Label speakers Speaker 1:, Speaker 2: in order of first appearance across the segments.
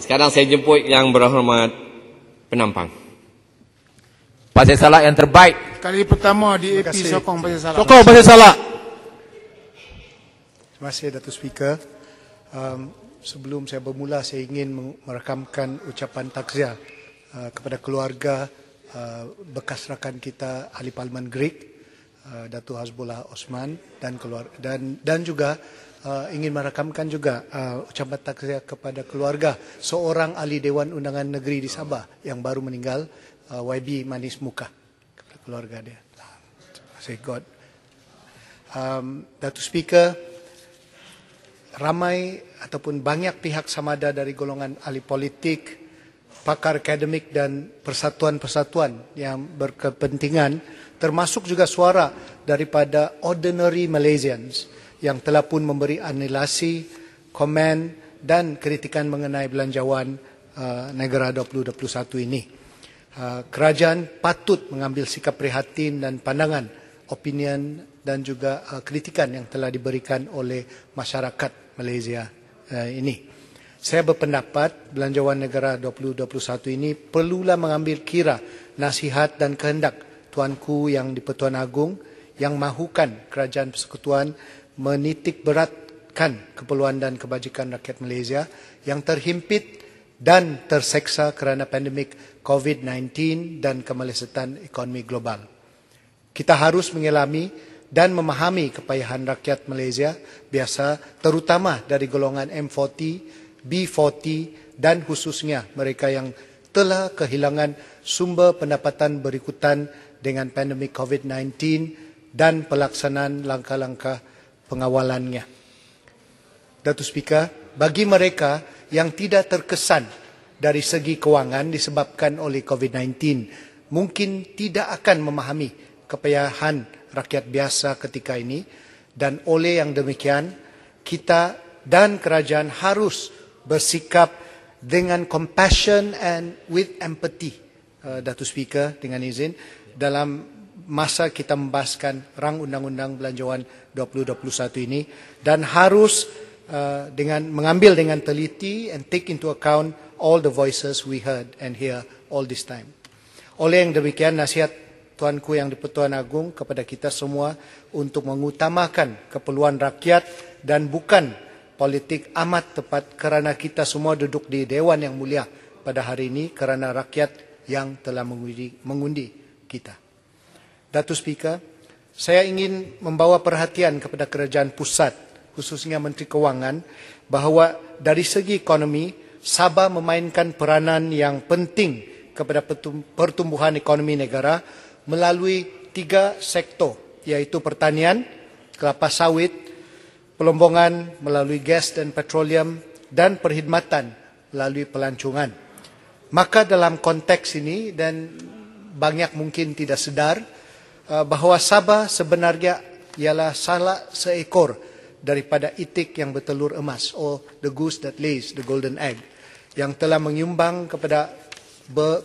Speaker 1: Sekarang saya jemput yang berhormat penampang.
Speaker 2: Pasir Salak yang terbaik.
Speaker 3: Kali pertama di AP sokong Pasir Salak.
Speaker 2: Sokong Pasir Salak.
Speaker 4: Terima kasih Datuk Speaker. Sebelum saya bermula, saya ingin merakamkan ucapan takziah kepada keluarga bekas rakan kita Ahli Parlimen Greek, Datuk Hasbullah Osman dan juga ingin merakamkan juga ucapan takziah kepada keluarga seorang ahli Dewan Undangan Negeri di Sabah yang baru meninggal, YB Manis Muka, kepada keluarga dia. Terima kasih God. Datuk Speaker, ramai ataupun banyak pihak samada dari golongan ahli politik, pakar akademik dan persatuan-persatuan yang berkepentingan, termasuk juga suara daripada ordinary Malaysians yang telah pun memberi analisasi, komen dan kritikan mengenai belanjawan negara 2021 ini. Kerajaan patut mengambil sikap prihatin dan pandangan, opinion dan juga kritikan yang telah diberikan oleh masyarakat Malaysia ini. Saya berpendapat belanjawan negara 2021 ini perlulah mengambil kira nasihat dan kehendak Tuanku Yang di-Pertuan Agong yang mahukan kerajaan persekutuan menitik beratkan keperluan dan kebajikan rakyat Malaysia yang terhimpit dan terseksa kerana pandemik COVID-19 dan kemelesetan ekonomi global. Kita harus mengelami dan memahami kepayahan rakyat Malaysia biasa, terutama dari golongan M40, B40 dan khususnya mereka yang telah kehilangan sumber pendapatan berikutan dengan pandemik COVID-19 dan pelaksanaan langkah-langkah pengawalannya. Datuk Speaker, bagi mereka yang tidak terkesan dari segi kewangan disebabkan oleh COVID-19, mungkin tidak akan memahami kepayahan rakyat biasa ketika ini, dan oleh yang demikian, kita dan kerajaan harus bersikap dengan compassion and with empathy, Datuk Speaker, dengan izin, dalam masa kita membahaskan rang undang-undang belanjawan 2021 ini, dan harus mengambil dengan teliti and take into account all the voices we heard and hear all this time. Oleh yang demikian, nasihat Tuanku Yang di-Pertuan Agong kepada kita semua untuk mengutamakan keperluan rakyat dan bukan politik amat tepat kerana kita semua duduk di Dewan Yang Mulia pada hari ini kerana rakyat yang telah mengundi kita. Datuk Speaker, saya ingin membawa perhatian kepada kerajaan pusat, khususnya Menteri Kewangan, bahawa dari segi ekonomi, Sabah memainkan peranan yang penting kepada pertumbuhan ekonomi negara melalui 3 sektor, iaitu pertanian, kelapa sawit, pelombongan melalui gas dan petroleum, dan perkhidmatan melalui pelancongan. Maka dalam konteks ini, dan banyak mungkin tidak sedar, bahawa Sabah sebenarnya ialah salah seekor daripada itik yang bertelur emas, or the goose that lays the golden egg, yang telah menyumbang kepada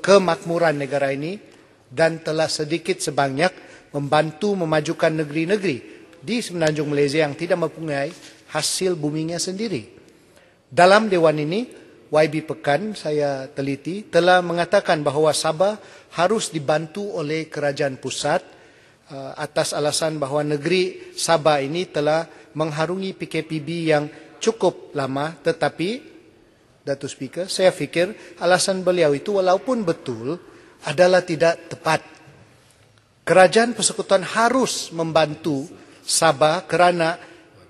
Speaker 4: kemakmuran negara ini dan telah sedikit sebanyak membantu memajukan negeri-negeri di semenanjung Malaysia yang tidak mempunyai hasil buminya sendiri. Dalam Dewan ini, YB Pekan, saya teliti, telah mengatakan bahawa Sabah harus dibantu oleh kerajaan pusat atas alasan bahawa negeri Sabah ini telah mengharungi PKPB yang cukup lama, tetapi Datuk Speaker, saya fikir alasan beliau itu walaupun betul adalah tidak tepat. Kerajaan persekutuan harus membantu Sabah kerana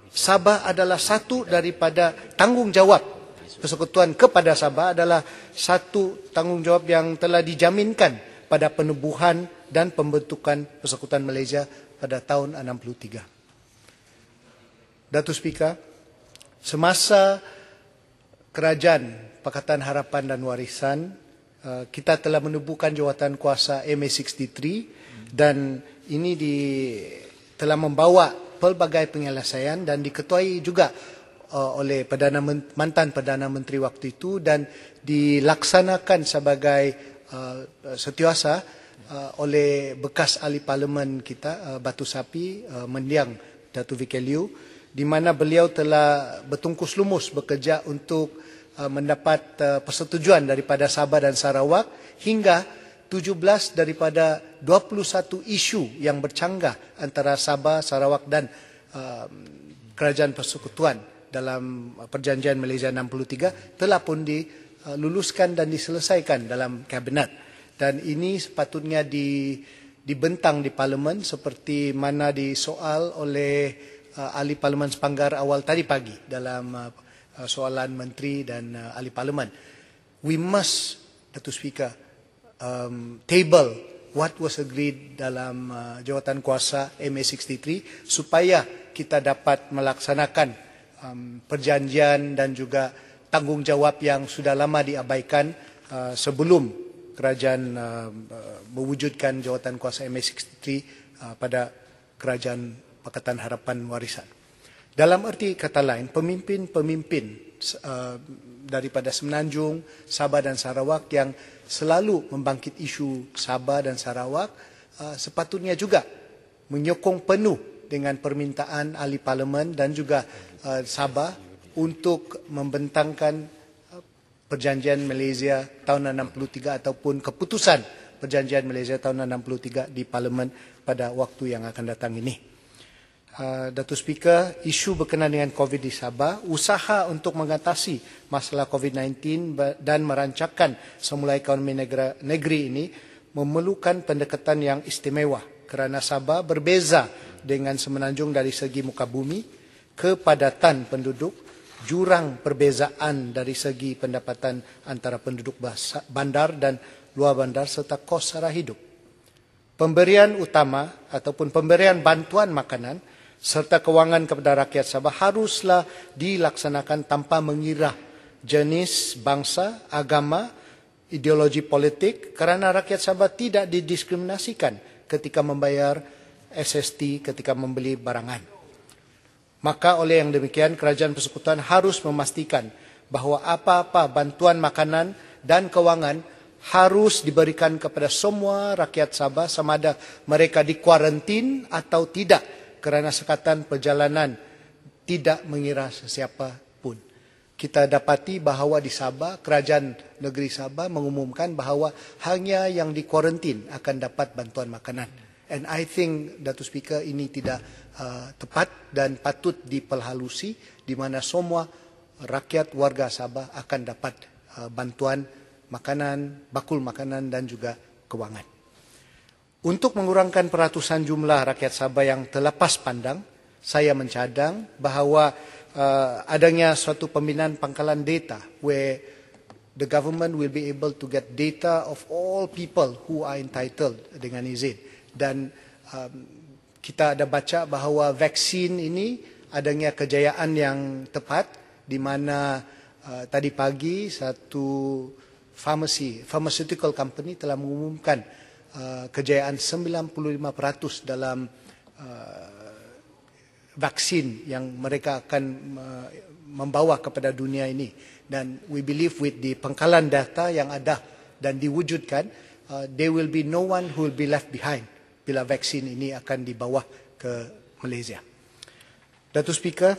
Speaker 4: Sabah adalah satu daripada tanggungjawab persekutuan kepada Sabah adalah satu tanggungjawab yang telah dijaminkan pada penubuhan dan pembentukan Persekutuan Malaysia pada tahun 63. Datuk Speaker, semasa Kerajaan Pakatan Harapan dan Warisan, kita telah menubuhkan jawatan kuasa MA63 dan ini telah membawa pelbagai penyelesaian dan diketuai juga oleh mantan Perdana Menteri waktu itu dan dilaksanakan sebagai setiausaha oleh bekas ahli parlimen kita, Batu Sapi, mendiang Datuk VK Liew, di mana beliau telah bertungkus lumus bekerja untuk mendapat persetujuan daripada Sabah dan Sarawak hingga 17 daripada 21 isu yang bercanggah antara Sabah, Sarawak dan Kerajaan Persekutuan dalam Perjanjian Malaysia 63 telah pun diluluskan dan diselesaikan dalam Kabinet. Dan ini sepatutnya dibentang di Parlimen seperti mana disoal oleh ahli Parlimen Sepanggar awal tadi pagi dalam soalan Menteri dan ahli Parlimen. We must, Datuk Speaker, table what was agreed dalam jawatan kuasa MA63 supaya kita dapat melaksanakan perjanjian dan juga tanggungjawab yang sudah lama diabaikan sebelum kerajaan mewujudkan jawatan kuasa MA63 pada kerajaan Pakatan Harapan Warisan. Dalam erti kata lain, pemimpin-pemimpin daripada Semenanjung, Sabah dan Sarawak yang selalu membangkit isu Sabah dan Sarawak sepatutnya juga menyokong penuh dengan permintaan ahli parlimen dan juga Sabah untuk membentangkan Perjanjian Malaysia tahun 63 ataupun keputusan Perjanjian Malaysia tahun 63 di parlimen pada waktu yang akan datang ini. Datuk Speaker, isu berkenaan dengan COVID di Sabah, usaha untuk mengatasi masalah COVID-19 dan merancangkan semula ekonomi negeri ini memerlukan pendekatan yang istimewa kerana Sabah berbeza dengan Semenanjung dari segi muka bumi, kepadatan penduduk, jurang perbezaan dari segi pendapatan antara penduduk bandar dan luar bandar serta kos sara hidup. Pemberian utama ataupun pemberian bantuan makanan serta kewangan kepada rakyat Sabah haruslah dilaksanakan tanpa mengira jenis, bangsa, agama, ideologi politik kerana rakyat Sabah tidak didiskriminasikan ketika membayar SST ketika membeli barangan. Maka oleh yang demikian, Kerajaan Persekutuan harus memastikan bahawa apa-apa bantuan makanan dan kewangan harus diberikan kepada semua rakyat Sabah sama ada mereka dikuarantin atau tidak kerana sekatan perjalanan tidak mengira sesiapa pun. Kita dapati bahawa di Sabah, Kerajaan Negeri Sabah mengumumkan bahawa hanya yang dikuarantin akan dapat bantuan makanan. And I think, Datuk Speaker, ini tidak tepat dan patut diperhalusi di mana semua rakyat warga Sabah akan dapat bantuan makanan, bakul makanan dan juga kewangan. Untuk mengurangkan peratusan jumlah rakyat Sabah yang terlepas pandang, saya mencadang bahawa adanya suatu pembinaan pangkalan data where the government will be able to get data of all people who are entitled dengan izin. Dan kita ada baca bahawa vaksin ini adanya kejayaan yang tepat di mana tadi pagi satu pharmaceutical company telah mengumumkan kejayaan 95% dalam vaksin yang mereka akan membawa kepada dunia ini. Dan we believe with the pangkalan data yang ada dan diwujudkan, there will be no one who will be left behind bila vaksin ini akan dibawa ke Malaysia. Datuk Speaker,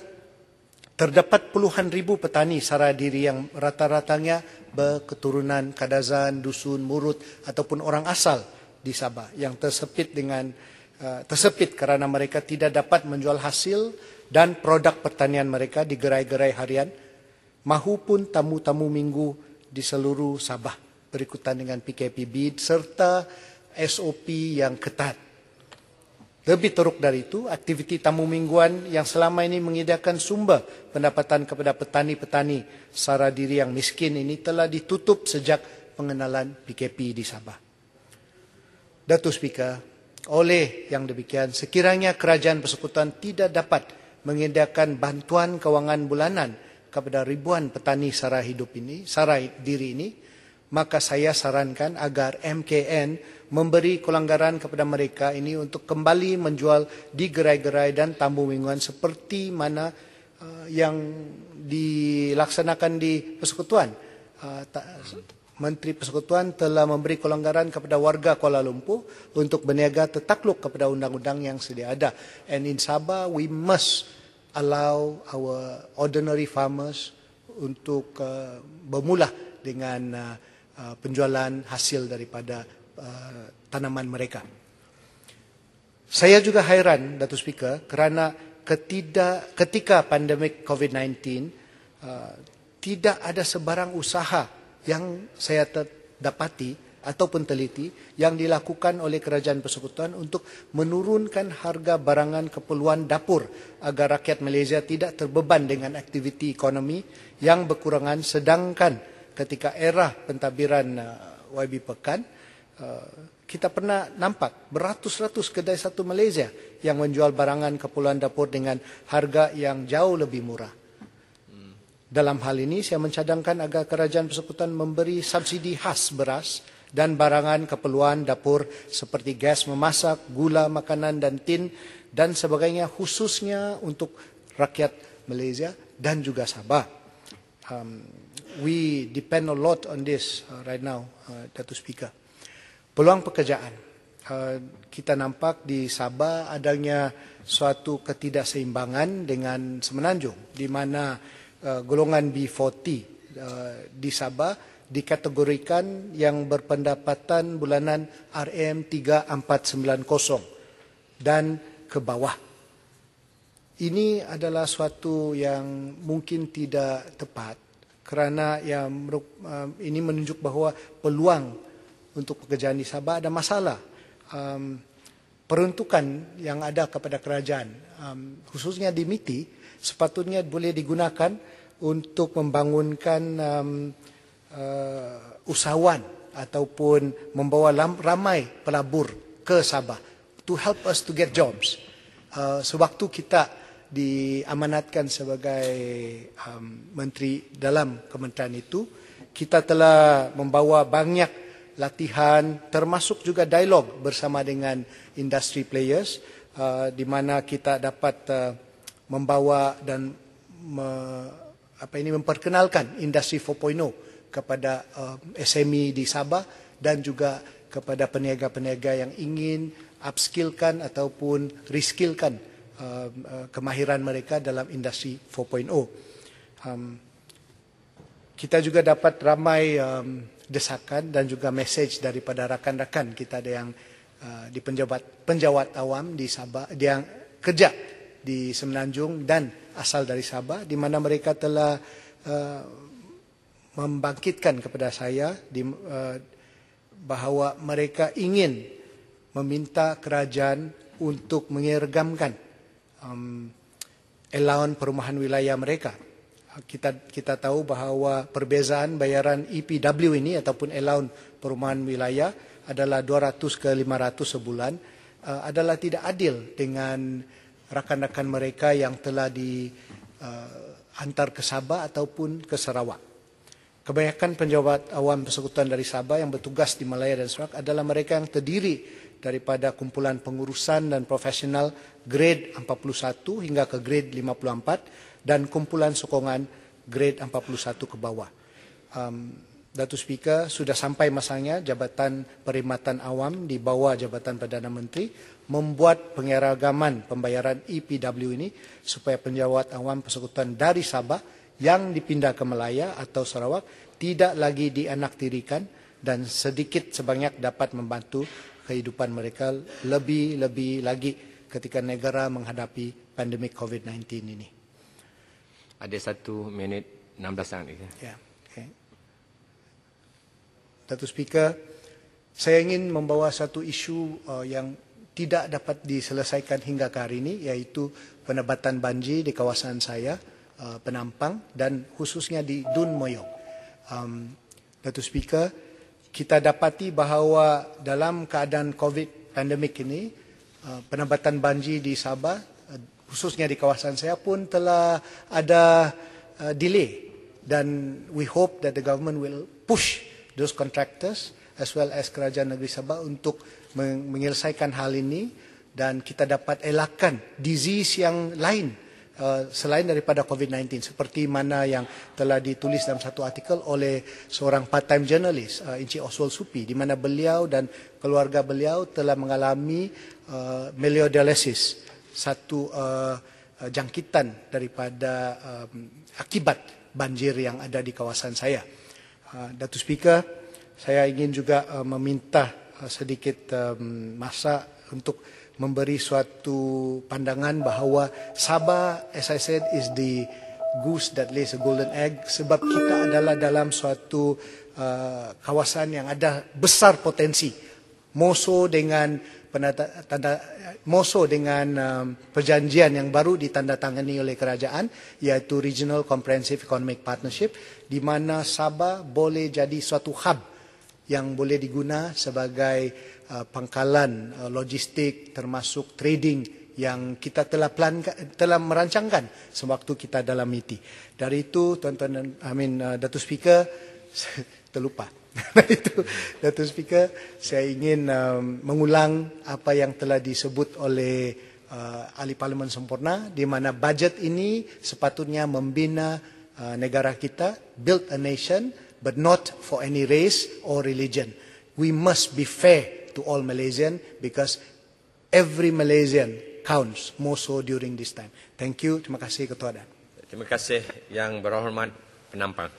Speaker 4: terdapat puluhan ribu petani sara diri yang rata-ratanya berketurunan Kadazan, Dusun, Murut ataupun orang asal di Sabah yang tersepit kerana mereka tidak dapat menjual hasil dan produk pertanian mereka di gerai-gerai harian mahupun tamu-tamu minggu di seluruh Sabah berikutan dengan PKPB serta SOP yang ketat. Lebih teruk dari itu, aktiviti tamu mingguan yang selama ini menyediakan sumber pendapatan kepada petani-petani sara diri yang miskin ini telah ditutup sejak pengenalan PKP di Sabah. Datuk Speaker, oleh yang demikian, sekiranya Kerajaan Persekutuan tidak dapat menyediakan bantuan kewangan bulanan kepada ribuan petani sara diri ini, maka saya sarankan agar MKN memberi kelonggaran kepada mereka ini untuk kembali menjual di gerai-gerai dan tamu mingguan seperti mana yang dilaksanakan di Persekutuan. Menteri Persekutuan telah memberi kelonggaran kepada warga Kuala Lumpur untuk berniaga tertakluk kepada undang-undang yang sedia ada. And in Sabah, we must allow our ordinary farmers untuk bermula dengan penjualan hasil daripada tanaman mereka. Saya juga hairan, Datuk Speaker, kerana ketika pandemik COVID-19, tidak ada sebarang usaha yang saya dapati ataupun teliti yang dilakukan oleh Kerajaan Persekutuan untuk menurunkan harga barangan keperluan dapur agar rakyat Malaysia tidak terbeban dengan aktiviti ekonomi yang berkurangan, sedangkan ketika era pentadbiran YB Pekan, kita pernah nampak beratus-ratus kedai satu Malaysia yang menjual barangan keperluan dapur dengan harga yang jauh lebih murah. Dalam hal ini, saya mencadangkan agar Kerajaan Persekutuan memberi subsidi khas beras dan barangan keperluan dapur seperti gas memasak, gula, makanan dan tin dan sebagainya, khususnya untuk rakyat Malaysia dan juga Sabah. We depend a lot on this right now, Datuk Speaker. Peluang pekerjaan. Kita nampak di Sabah adanya suatu ketidakseimbangan dengan Semenanjung, di mana golongan B40 di Sabah dikategorikan yang berpendapatan bulanan RM3490 dan ke bawah. Ini adalah suatu yang mungkin tidak tepat kerana ini menunjuk bahawa peluang untuk pekerjaan di Sabah ada masalah. Peruntukan yang ada kepada kerajaan, khususnya di MITI, sepatutnya boleh digunakan untuk membangunkan usahawan ataupun membawa ramai pelabur ke Sabah to help us to get jobs. Sewaktu kita diamanatkan sebagai menteri dalam kementerian itu, kita telah membawa banyak latihan termasuk juga dialog bersama dengan industry players, di mana kita dapat membawa dan memperkenalkan industri 4.0 kepada SME di Sabah dan juga kepada peniaga-peniaga yang ingin upskillkan ataupun reskillkan kemahiran mereka dalam industri 4.0. Kita juga dapat ramai desakan dan juga mesej daripada rakan-rakan kita ada yang di penjawat awam di Sabah, yang kerja di Semenanjung dan asal dari Sabah, di mana mereka telah membangkitkan kepada saya bahawa mereka ingin meminta kerajaan untuk mengergamkan allowance perumahan wilayah mereka. Kita tahu bahawa perbezaan bayaran EPW ini ataupun allowance perumahan wilayah adalah 200 ke 500 sebulan, adalah tidak adil dengan rakan-rakan mereka yang telah dihantar ke Sabah ataupun ke Sarawak. Kebanyakan penjawat awam persekutuan dari Sabah yang bertugas di Malaya dan Sarawak adalah mereka yang terdiri daripada kumpulan pengurusan dan profesional grade 41 hingga ke grade 54 dan kumpulan sokongan grade 41 ke bawah. Datuk Speaker, sudah sampai masanya Jabatan Perkhidmatan Awam di bawah Jabatan Perdana Menteri membuat pengeragaman pembayaran EPW ini supaya penjawat awam persekutuan dari Sabah yang dipindah ke Malaya atau Sarawak tidak lagi dianaktirikan dan sedikit sebanyak dapat membantu kehidupan mereka lebih lagi ketika negara menghadapi pandemik COVID-19 ini.
Speaker 2: Ada 1 minit 16 saat.
Speaker 4: Ya, okay. Datuk Speaker, saya ingin membawa satu isu yang tidak dapat diselesaikan hingga ke hari ini, iaitu penebatan banjir di kawasan saya, Penampang dan khususnya di Dun Moyong. Datuk Speaker, kita dapati bahawa dalam keadaan COVID pandemik ini, penebatan banjir di Sabah, khususnya di kawasan saya pun telah ada delay, dan we hope that the government will push those contractors as well as Kerajaan Negeri Sabah untuk menyelesaikan hal ini dan kita dapat elakkan disease yang lain selain daripada COVID-19, seperti mana yang telah ditulis dalam satu artikel oleh seorang part-time journalist, Encik Oswald Supi, di mana beliau dan keluarga beliau telah mengalami myelodialisis, satu jangkitan daripada akibat banjir yang ada di kawasan saya. Datuk Speaker, saya ingin juga meminta sedikit masa untuk memberi suatu pandangan bahawa Sabah, as I said, is the goose that lays a golden egg, sebab kita adalah dalam suatu kawasan yang ada besar potensi. Moso dengan perjanjian yang baru ditandatangani oleh kerajaan, iaitu Regional Comprehensive Economic Partnership, di mana Sabah boleh jadi suatu hub yang boleh diguna sebagai pangkalan logistik termasuk trading yang kita telah merancangkan sewaktu kita dalam MITI. Dari itu, Datuk Speaker, terlupa. Dari itu, Datuk Speaker, saya ingin mengulang apa yang telah disebut oleh Ahli Parlimen Sempurna, di mana bajet ini sepatutnya membina negara kita, build a nation, but not for any race or religion. We must be fair to all Malaysian because every Malaysian counts, more so during this time. Thank you. Terima kasih Ketua Dan.
Speaker 2: Terima kasih Yang Berhormat Penampang.